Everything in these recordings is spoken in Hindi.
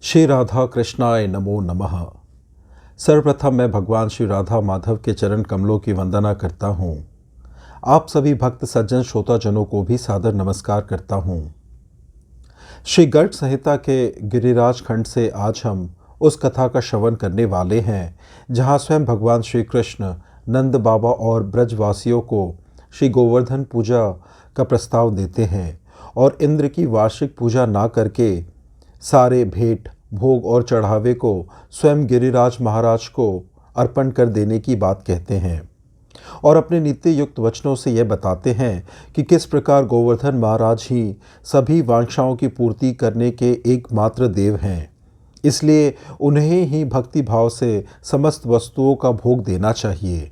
श्री राधा कृष्णाय नमो नमः। सर्वप्रथम मैं भगवान श्री राधा माधव के चरण कमलों की वंदना करता हूँ। आप सभी भक्त सज्जन श्रोताजनों को भी सादर नमस्कार करता हूँ। श्री गर्ग संहिता के गिरिराज खंड से आज हम उस कथा का श्रवण करने वाले हैं जहाँ स्वयं भगवान श्री कृष्ण नंद बाबा और ब्रजवासियों को श्री गोवर्धन पूजा का प्रस्ताव देते हैं और इंद्र की वार्षिक पूजा ना करके सारे भेंट भोग और चढ़ावे को स्वयं गिरिराज महाराज को अर्पण कर देने की बात कहते हैं और अपने नीति युक्त वचनों से यह बताते हैं कि किस प्रकार गोवर्धन महाराज ही सभी वांछाओं की पूर्ति करने के एकमात्र देव हैं। इसलिए उन्हें ही भक्ति भाव से समस्त वस्तुओं का भोग देना चाहिए।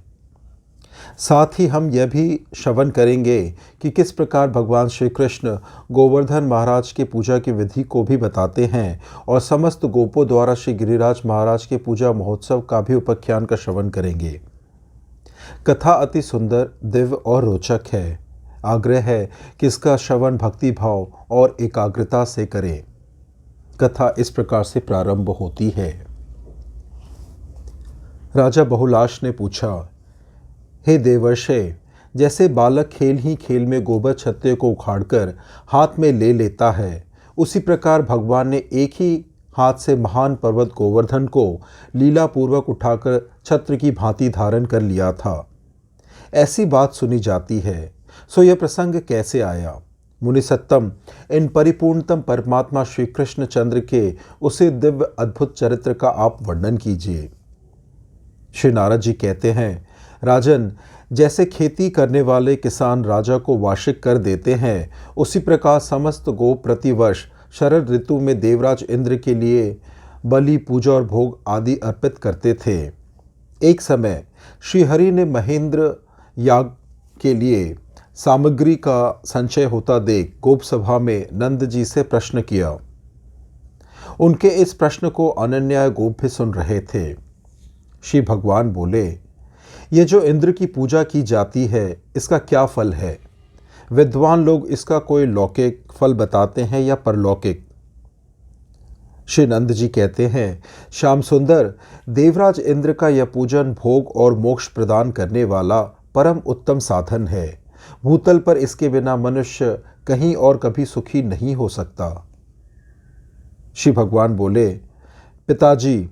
साथ ही हम यह भी श्रवण करेंगे कि किस प्रकार भगवान श्री कृष्ण गोवर्धन महाराज के पूजा की विधि को भी बताते हैं और समस्त गोपों द्वारा श्री गिरिराज महाराज के पूजा महोत्सव का भी उपाख्यान का श्रवण करेंगे। कथा अति सुंदर, दिव्य और रोचक है। आग्रह है कि इसका श्रवण भक्ति भाव और एकाग्रता से करें। कथा इस प्रकार से प्रारंभ होती है। राजा बहुलाश ने पूछा, हे देवर्षे, जैसे बालक खेल ही खेल में गोबर छत्ते को उखाड़कर हाथ में ले लेता है, उसी प्रकार भगवान ने एक ही हाथ से महान पर्वत गोवर्धन को लीलापूर्वक उठाकर छत्र की भांति धारण कर लिया था। ऐसी बात सुनी जाती है। सो यह प्रसंग कैसे आया? मुनि सत्तम, इन परिपूर्णतम परमात्मा श्री कृष्ण चंद्र के उसी दिव्य अद्भुत चरित्र का आप वर्णन कीजिए। श्री नारद जी कहते हैं, राजन, जैसे खेती करने वाले किसान राजा को वार्षिक कर देते हैं, उसी प्रकार समस्त गोप प्रतिवर्ष शरद ऋतु में देवराज इंद्र के लिए बलि पूजा और भोग आदि अर्पित करते थे। एक समय श्रीहरि ने महेंद्र याग के लिए सामग्री का संचय होता देख गोप सभा में नंद जी से प्रश्न किया। उनके इस प्रश्न को अनन्या गोप भी सुन रहे थे। श्री भगवान बोले, ये जो इंद्र की पूजा की जाती है, इसका क्या फल है? विद्वान लोग इसका कोई लौकिक फल बताते हैं या परलौकिक? श्री नंद जी कहते हैं, श्याम सुंदर, देवराज इंद्र का यह पूजन भोग और मोक्ष प्रदान करने वाला परम उत्तम साधन है। भूतल पर इसके बिना मनुष्य कहीं और कभी सुखी नहीं हो सकता। श्री भगवान बोले, पिताजी,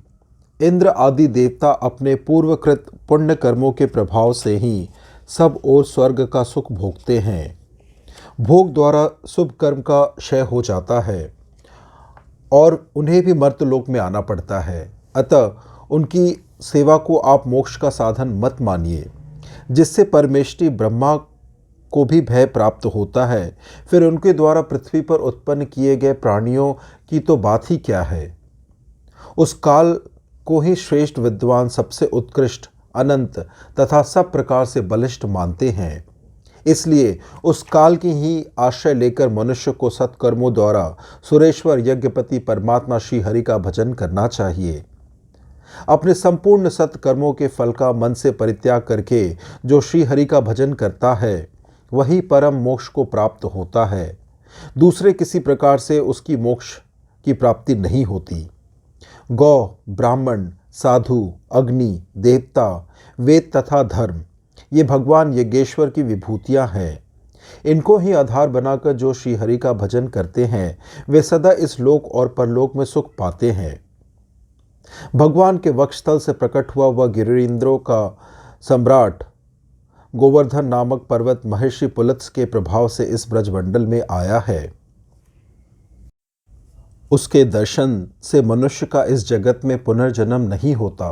इंद्र आदि देवता अपने पूर्वकृत पुण्य कर्मों के प्रभाव से ही सब ओर स्वर्ग का सुख भोगते हैं। भोग द्वारा शुभ कर्म का क्षय हो जाता है और उन्हें भी मर्तलोक में आना पड़ता है। अतः उनकी सेवा को आप मोक्ष का साधन मत मानिए, जिससे परमेष्टि ब्रह्मा को भी भय प्राप्त होता है। फिर उनके द्वारा पृथ्वी पर उत्पन्न किए गए प्राणियों की तो बात ही क्या है। उस काल को ही श्रेष्ठ विद्वान सबसे उत्कृष्ट, अनंत तथा सब प्रकार से बलिष्ठ मानते हैं। इसलिए उस काल की ही आश्रय लेकर मनुष्य को सत्कर्मों द्वारा सुरेश्वर यज्ञपति परमात्मा श्री हरि का भजन करना चाहिए। अपने संपूर्ण सत्कर्मों के फल का मन से परित्याग करके जो श्री हरि का भजन करता है, वही परम मोक्ष को प्राप्त होता है। दूसरे किसी प्रकार से उसकी मोक्ष की प्राप्ति नहीं होती। गौ, ब्राह्मण, साधु, अग्नि, देवता, वेद तथा धर्म, ये भगवान यज्ञेश्वर की विभूतियां हैं। इनको ही आधार बनाकर जो श्री हरि का भजन करते हैं, वे सदा इस लोक और परलोक में सुख पाते हैं। भगवान के वक्षस्थल से प्रकट हुआ वह गिरीन्द्रों का सम्राट गोवर्धन नामक पर्वत महर्षि पुलत्स के प्रभाव से इस ब्रजमंडल में आया है। उसके दर्शन से मनुष्य का इस जगत में पुनर्जन्म नहीं होता।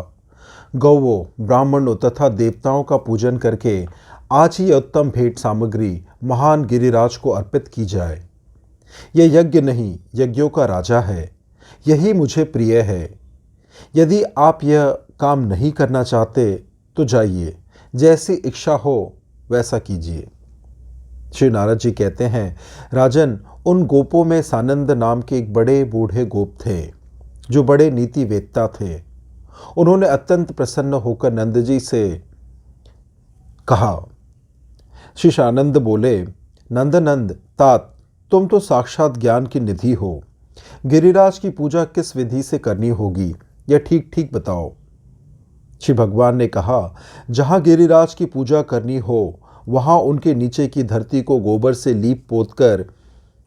गौवों, ब्राह्मणों तथा देवताओं का पूजन करके आज ही उत्तम भेंट सामग्री महान गिरिराज को अर्पित की जाए। यह यज्ञ नहीं, यज्ञों का राजा है। यही मुझे प्रिय है। यदि आप यह काम नहीं करना चाहते तो जाइए, जैसी इच्छा हो वैसा कीजिए। श्री नारद जी कहते हैं, राजन, उन गोपों में सानंद नाम के एक बड़े बूढ़े गोप थे जो बड़े नीति वेत्ता थे। उन्होंने अत्यंत प्रसन्न होकर नंद जी से कहा। श्री शानंद बोले, नंद तात, तुम तो साक्षात ज्ञान की निधि हो। गिरिराज की पूजा किस विधि से करनी होगी, यह ठीक ठीक बताओ। श्री भगवान ने कहा, जहाँ गिरिराज की पूजा करनी हो वहाँ उनके नीचे की धरती को गोबर से लीप पोत कर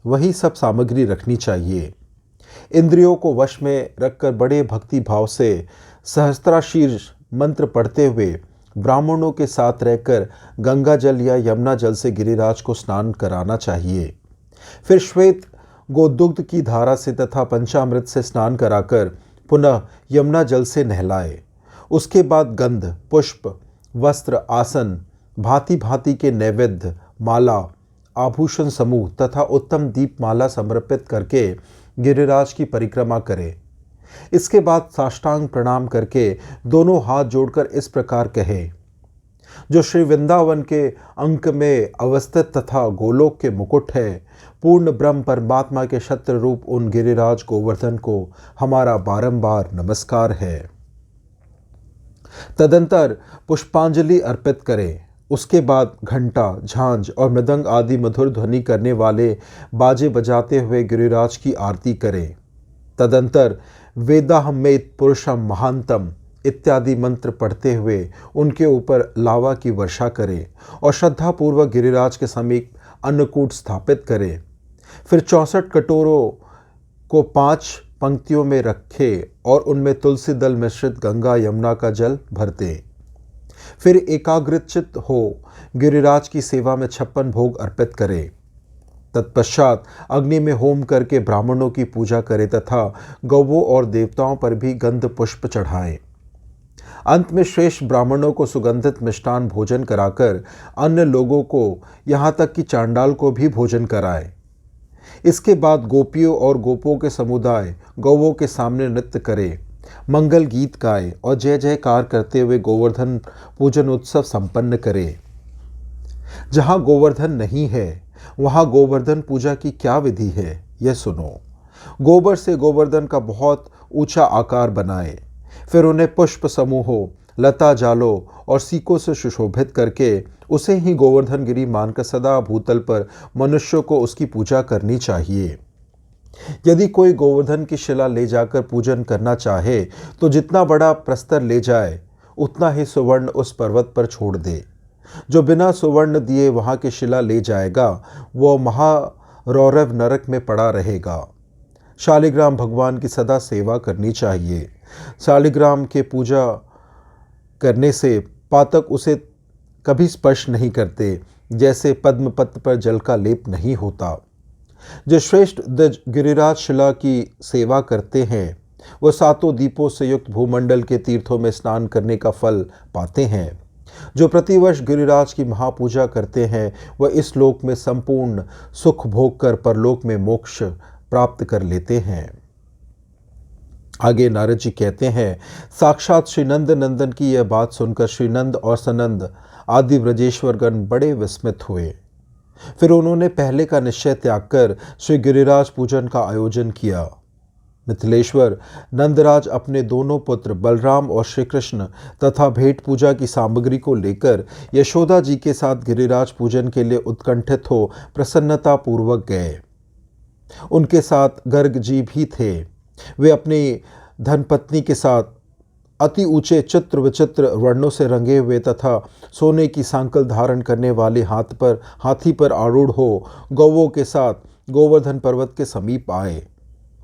वही सब सामग्री रखनी चाहिए। इंद्रियों को वश में रखकर बड़े भक्ति भाव से सहस्त्राशीर्ष मंत्र पढ़ते हुए ब्राह्मणों के साथ रहकर गंगा जल या यमुना जल से गिरिराज को स्नान कराना चाहिए। फिर श्वेत गोदुग्ध की धारा से तथा पंचामृत से स्नान कराकर पुनः यमुना जल से नहलाए। उसके बाद गंध, पुष्प, वस्त्र, आसन, भांति भांति के नैवेद्य, माला, आभूषण समूह तथा उत्तम दीपमाला समर्पित करके गिरिराज की परिक्रमा करें। इसके बाद साष्टांग प्रणाम करके दोनों हाथ जोड़कर इस प्रकार कहे, जो श्री वृंदावन के अंक में अवस्थित तथा गोलोक के मुकुट है, पूर्ण ब्रह्म परमात्मा के छत्र रूप उन गिरिराज गोवर्धन को हमारा बारंबार नमस्कार है। तदंतर पुष्पांजलि अर्पित करें। उसके बाद घंटा, झांझ और मृदंग आदि मधुर ध्वनि करने वाले बाजे बजाते हुए गिरिराज की आरती करें। तदंतर वेदाहमेत पुरुषम महांतम इत्यादि मंत्र पढ़ते हुए उनके ऊपर लावा की वर्षा करें और श्रद्धापूर्वक गिरिराज के समीप अन्नकूट स्थापित करें। फिर 64 कटोरों को 5 पंक्तियों में रखे और उनमें तुलसी दल मिश्रित गंगा यमुना का जल भर दें। फिर एकाग्रचित्त हो गिरिराज की सेवा में 56 भोग अर्पित करें। तत्पश्चात अग्नि में होम करके ब्राह्मणों की पूजा करें तथा गौवों और देवताओं पर भी गंध पुष्प चढ़ाएं। अंत में श्रेष्ठ ब्राह्मणों को सुगंधित मिष्टान भोजन कराकर अन्य लोगों को यहाँ तक कि चांडाल को भी भोजन कराएं। इसके बाद गोपियों और गोपों के समुदाय गौवों के सामने नृत्य करें, मंगल गीत गाएं और जय जयकार करते हुए गोवर्धन पूजन उत्सव संपन्न करें। जहाँ गोवर्धन नहीं है वहाँ गोवर्धन पूजा की क्या विधि है, यह सुनो। गोबर से गोवर्धन का बहुत ऊंचा आकार बनाएं, फिर उन्हें पुष्प समूहों, लता जालों और सीकों से सुशोभित करके उसे ही गोवर्धन गिरी मानकर सदा भूतल पर मनुष्यों को उसकी पूजा करनी चाहिए। यदि कोई गोवर्धन की शिला ले जाकर पूजन करना चाहे तो जितना बड़ा प्रस्तर ले जाए उतना ही सुवर्ण उस पर्वत पर छोड़ दे। जो बिना सुवर्ण दिए वहाँ की शिला ले जाएगा वह महारौरव नरक में पड़ा रहेगा। शालिग्राम भगवान की सदा सेवा करनी चाहिए। शालिग्राम के पूजा करने से पातक उसे कभी स्पर्श नहीं करते, जैसे पद्म पत्र पर जल का लेप नहीं होता। जो श्रेष्ठ गिरिराज शिला की सेवा करते हैं वह 7 दीपों से युक्त भूमंडल के तीर्थों में स्नान करने का फल पाते हैं। जो प्रतिवर्ष गिरिराज की महापूजा करते हैं वह इस लोक में संपूर्ण सुख भोग कर परलोक में मोक्ष प्राप्त कर लेते हैं। आगे नारद जी कहते हैं, साक्षात श्री नंद नंदन की यह बात सुनकर श्री नंद और सनंद आदि ब्रजेश्वरगण बड़े विस्मित हुए। फिर उन्होंने पहले का निश्चय त्याग कर श्री गिरिराज पूजन का आयोजन किया। मिथिलेश्वर नंदराज अपने दोनों पुत्र बलराम और श्री कृष्ण तथा भेंट पूजा की सामग्री को लेकर यशोदा जी के साथ गिरिराज पूजन के लिए उत्कंठित हो प्रसन्नता पूर्वक गए। उनके साथ गर्ग जी भी थे। वे अपनी धनपत्नी के साथ अति ऊंचे चित्र विचित्र वर्णों से रंगे हुए तथा सोने की सांकल धारण करने वाले हाथी पर आरूढ़ हो गौवों के साथ गोवर्धन पर्वत के समीप आए।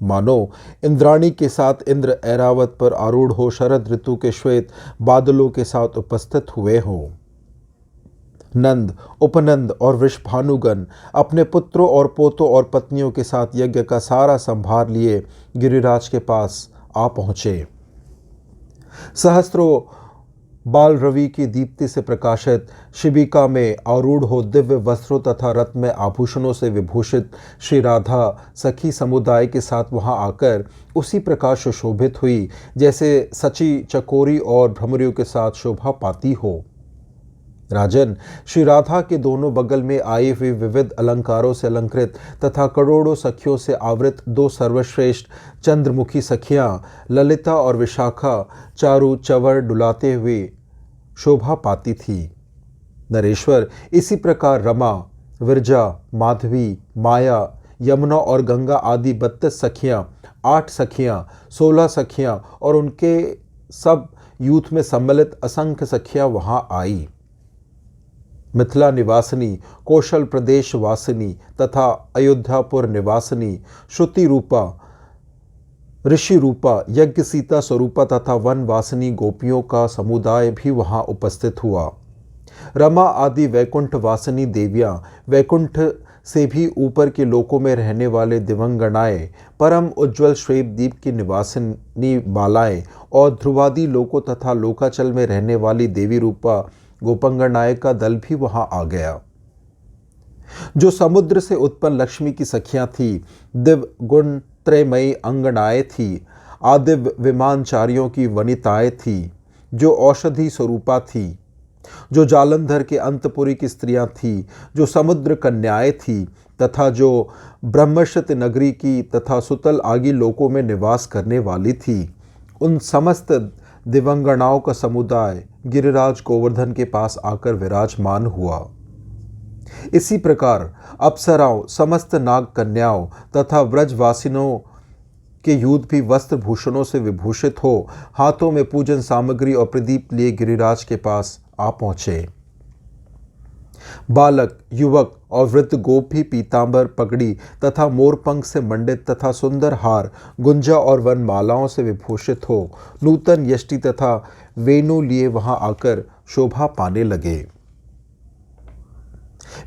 मानो इंद्राणी के साथ इंद्र ऐरावत पर आरूढ़ हो शरद ऋतु के श्वेत बादलों के साथ उपस्थित हुए हों। नंद, उपनंद और वृषभानुगण अपने पुत्रों और पोतों और पत्नियों के साथ यज्ञ का सारा संभार लिए गिरिराज के पास आ पहुँचे। सहस्त्रों बाल रवि की दीप्ति से प्रकाशित शिबिका में आरूढ़ हो दिव्य वस्त्रों तथा रत्न में आभूषणों से विभूषित श्री राधा सखी समुदाय के साथ वहां आकर उसी प्रकार सुशोभित हुई जैसे सची चकोरी और भ्रमरियों के साथ शोभा पाती हो। राजन, श्री राधा के दोनों बगल में आए हुए विविध अलंकारों से अलंकृत तथा करोड़ों सखियों से आवृत 2 सर्वश्रेष्ठ चंद्रमुखी सखियां ललिता और विशाखा चारु चवर डुलाते हुए शोभा पाती थी। नरेश्वर, इसी प्रकार रमा, विरजा, माधवी, माया यमुना और गंगा आदि 32 सखियाँ, 8 सखियाँ, 16 सखियाँ और उनके सब यूथ में सम्मिलित असंख्य सखियाँ वहाँ आई। मिथिला निवासिनी, कौशल प्रदेश वासिनी तथा अयोध्यापुर निवासिनी, श्रुति रूपा, ऋषि रूपा, यज्ञ सीता स्वरूपा तथा वनवासिनी गोपियों का समुदाय भी वहाँ उपस्थित हुआ। रमा आदि वैकुंठ वासिनी देवियाँ, वैकुंठ से भी ऊपर के लोकों में रहने वाले दिवंगनाएं, परम उज्ज्वल श्वेतद्वीप की निवासिनी बालाएं और ध्रुवादि लोकों तथा लोकाचल में रहने वाली देवी रूपा गोपंगनाएं का दल भी वहां आ गया। जो समुद्र से उत्पन्न लक्ष्मी की सखियां थी, दिव्य गुण त्रयमयी अंगनाएं थी, आदिव्य विमानचारियों की वनिताएं थी, जो औषधि स्वरूपा थी, जो जालंधर के अंतपुरी की स्त्रियां थी, जो समुद्र कन्याएं थी तथा जो ब्रह्मशत नगरी की तथा सुतल आगी लोकों में निवास करने वाली थी, उन समस्त दिवंगनाओं का समुदाय गिरिराज गोवर्धन के पास आकर विराजमान हुआ। इसी प्रकार अप्सराओं, समस्त नाग कन्याओं तथा व्रजवासिनों के यूथ भी वस्त्र भूषणों से विभूषित हो हाथों में पूजन सामग्री और प्रदीप लिए गिरिराज के पास आ पहुंचे। बालक, युवक और वृद्ध गोप भी पीतांबर, पगड़ी तथा मोरपंख से मंडित तथा सुंदर हार, गुंजा और वनमालाओं से विभूषित हो नूतन यष्टि तथा वेणु लिए वहां आकर शोभा पाने लगे।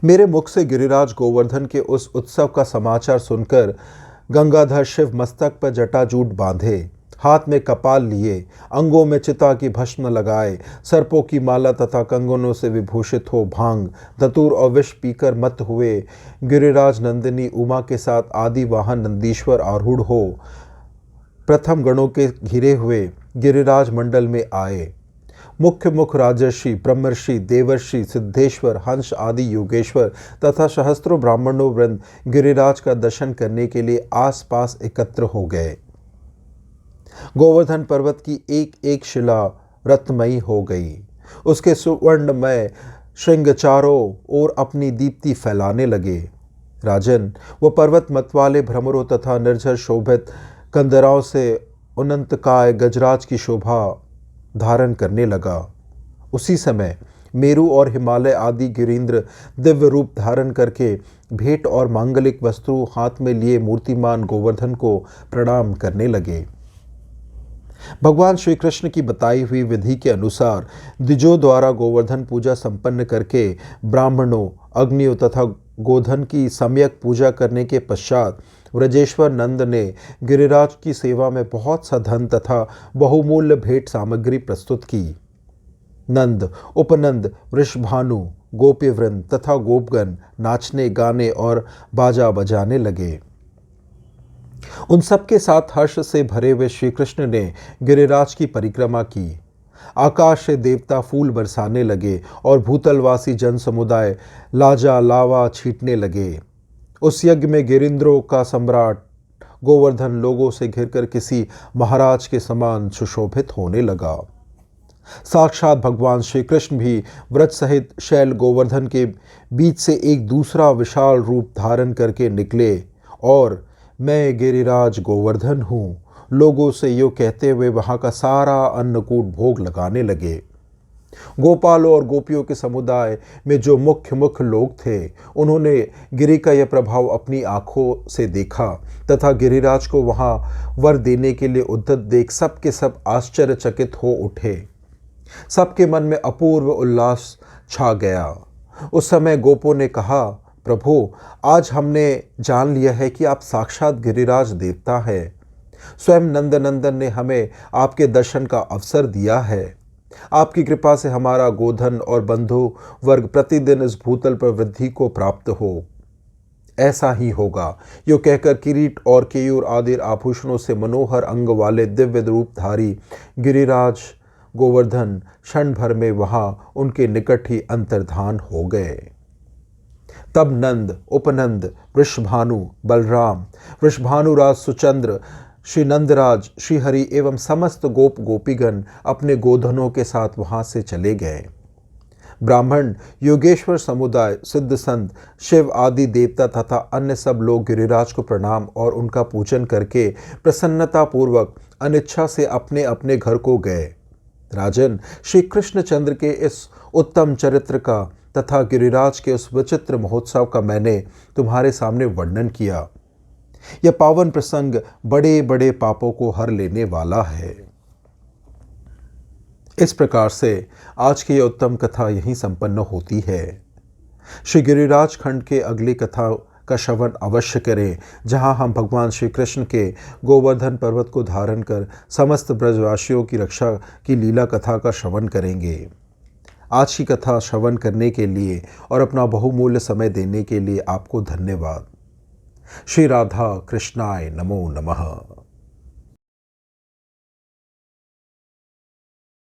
मेरे मुख से गिरिराज गोवर्धन के उस उत्सव का समाचार सुनकर गंगाधर शिव मस्तक पर जटाजूट बांधे, हाथ में कपाल लिए, अंगों में चिता की भस्म लगाए, सर्पों की माला तथा कंगनों से विभूषित हो भांग, धतूर और विष पीकर मत हुए गिरिराज नंदिनी उमा के साथ आदि वाहन नंदीश्वर आरूढ़ हो प्रथम गणों के घिरे हुए गिरिराज मंडल में आए। मुख्य मुख राजर्षि, ब्रह्मर्षि, देवर्षि, सिद्धेश्वर, हंस आदि योगेश्वर तथा सहस्त्रों ब्राह्मणों वृंद गिरिराज का दर्शन करने के लिए आसपास एकत्र हो गए। गोवर्धन पर्वत की एक एक शिला रत्नमयी हो गई। उसके सुवर्णमय श्रृंग चारों ओर अपनी दीप्ति फैलाने लगे। राजन, वह पर्वत मतवाले भ्रमरों तथा निर्झर शोभित कंदराओं से अनंतकाय गजराज की शोभा धारण करने लगा। उसी समय मेरु और हिमालय आदि गिरीन्द्र दिव्य रूप धारण करके भेंट और मांगलिक वस्तु हाथ में लिए मूर्तिमान गोवर्धन को प्रणाम करने लगे। भगवान श्री कृष्ण की बताई हुई विधि के अनुसार द्विजों द्वारा गोवर्धन पूजा संपन्न करके ब्राह्मणों, अग्नियों तथा गोधन की सम्यक पूजा करने के पश्चात व्रजेश्वर नंद ने गिरिराज की सेवा में बहुत सा धन तथा बहुमूल्य भेंट सामग्री प्रस्तुत की। नंद, उपनंद, वृषभानु, गोपीवृंद तथा गोपगण नाचने, गाने और बाजा बजाने लगे। उन सबके साथ हर्ष से भरे हुए श्री कृष्ण ने गिरिराज की परिक्रमा की। आकाश से देवता फूल बरसाने लगे और भूतलवासी जन समुदाय लाजा लावा छींटने लगे। उस यज्ञ में गिरिंद्रों का सम्राट गोवर्धन लोगों से घिरकर किसी महाराज के समान सुशोभित होने लगा। साक्षात भगवान श्री कृष्ण भी व्रज सहित शैल गोवर्धन के बीच से एक दूसरा विशाल रूप धारण करके निकले और मैं गिरिराज गोवर्धन हूँ लोगों से यो कहते हुए वहाँ का सारा अन्नकूट भोग लगाने लगे। गोपालों और गोपियों के समुदाय में जो मुख्य मुख्य लोग थे, उन्होंने गिरि का यह प्रभाव अपनी आंखों से देखा तथा गिरिराज को वहाँ वर देने के लिए उद्यत देख सब के सब आश्चर्यचकित हो उठे। सबके मन में अपूर्व उल्लास छा गया। उस समय गोपों ने कहा, प्रभु, आज हमने जान लिया है कि आप साक्षात गिरिराज देवता हैं। स्वयं नंदनंदन ने हमें आपके दर्शन का अवसर दिया है। आपकी कृपा से हमारा गोधन और बंधु वर्ग प्रतिदिन इस भूतल पर वृद्धि को प्राप्त हो। ऐसा ही होगा। यो कहकर किरीट और केयूर आदि आभूषणों से मनोहर अंग वाले दिव्य रूपधारी गिरिराज गोवर्धन क्षण भर में वहां उनके निकट ही अंतर्धान हो गए। तब नंद, उपनंद, वृषभानु, बलराम, वृषभानुराज सुचंद्र, श्री नंदराज, श्रीहरि एवं समस्त गोप गोपीगण अपने गोधनों के साथ वहां से चले गए। ब्राह्मण, योगेश्वर समुदाय, सिद्ध संत, शिव आदि देवता तथा अन्य सब लोग गिरिराज को प्रणाम और उनका पूजन करके प्रसन्नता पूर्वक अनिच्छा से अपने अपने घर को गए। राजन, श्री कृष्णचंद्र के इस उत्तम चरित्र का तथा गिरिराज के उस विचित्र महोत्सव का मैंने तुम्हारे सामने वर्णन किया। यह पावन प्रसंग बड़े बड़े पापों को हर लेने वाला है। इस प्रकार से आज की यह उत्तम कथा यहीं संपन्न होती है। श्री गिरिराज खंड के अगली कथा का श्रवण अवश्य करें, जहां हम भगवान श्री कृष्ण के गोवर्धन पर्वत को धारण कर समस्त ब्रजवासियों की रक्षा की लीला कथा का श्रवण करेंगे। आज की कथा श्रवण करने के लिए और अपना बहुमूल्य समय देने के लिए आपको धन्यवाद। श्री राधा कृष्णाय नमो नमः।